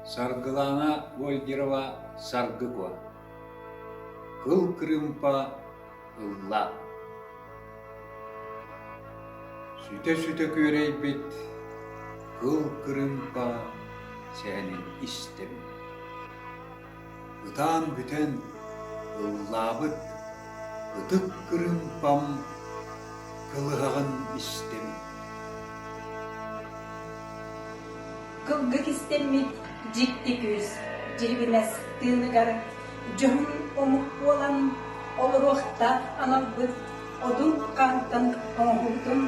Саргылана Вольдерова саргыква. Кыл кырымпа ылла. Süte көрейбит, кыл кырымпа сәнин истем. Ытан бүтен ыллабыт, ытык кырымпам кылыгын истем. Кылгы кистеммит жикти күз, жирбинес тыыныгар, жохун омук болан, олоруақта аналбыт, одун кантан оңғылдың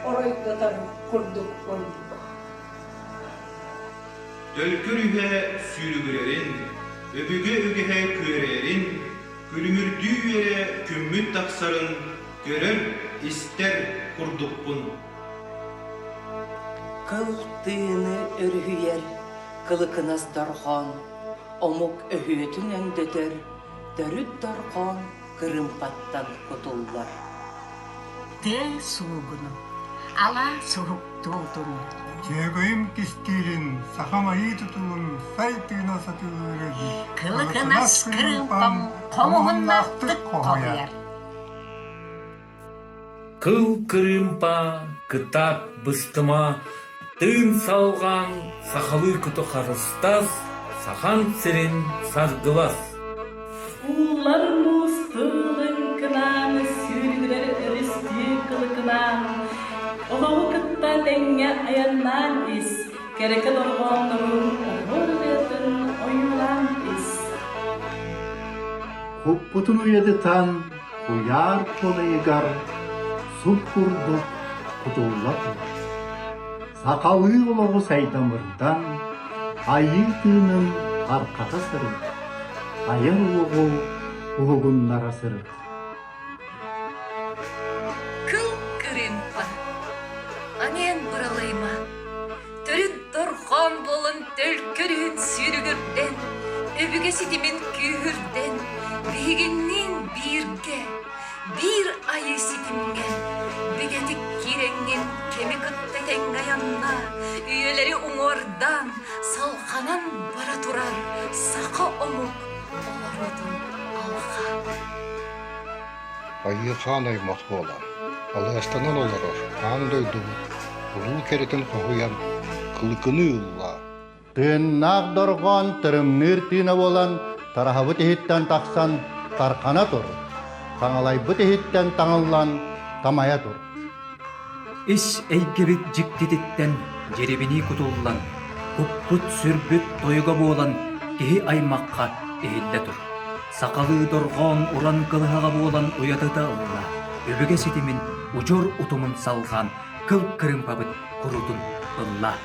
оройдотар курдук болды. Төлкөр үһэ сүүрүгүрерин, өбүгө үгеһэ күөрерин, күлүмүрдүү эре күммүт таксарын көрөр истер курдукпун. Кыл тыыны өрүһүйер, кылыкынас дархан, омук өһүөтүн өңдөтөр, дөрүт дархан кырымпаттан кутуллар. Те суугуну, ала суруктуутун. Чегойм кистилин, сахамаи тутулун, сайтына сатылырын. Кылыкынас кырымпам, комугуннактык кояр. Кыл кырымпа, кытап быстыма, тыын салган сахалы күтө карыстас, сахан сирин саргылас. Улармыз тылын кынаны сүйргілер ірісті кылыкынан. Олау кытта тәңе аяннан ис, керекі дорғандырын оғыр етін ойылан ис. Хуппутун уедытан, хуяр колайгар, суп курдук кутуллатыр. Сақалы олығы сайтамырдан, айы тыынын арқата сырын, аяр олығы улығыннара сырын. Кыл кырымпа, анен бұралайма, түрін дорған болын төлкөрін сүйрігірден, өбіге сетімен күйірден, бейгіннен бірге, bir ayı sitimgen, bigetik kirengin kemi kıttı tengayanna, üyeleri umordan, salkanan bara turar, saka omuk, olarudun alga. Ayı xanay matkola, alıyastanan olarır, kan döydü, ulu keretin kohuyan, kılıkını yılla. Tığınnak dorgan tırımnır tığına olan, tarahabı tehitten taksan, tarkana tur. Tаңалай бұт ehitten таңыллан тамая тұр. Иш әйгебет жіктететтен жеребені күтуллан, құппыт сүрбіт тойға болан кеhi аймаққа әйілді тұр. Сақалы дорған уран қылыға болан ұядыда ұлла, өбіге сетімен ұжыр ұтымын салған қыл кірімпабыт құрудын ұлла.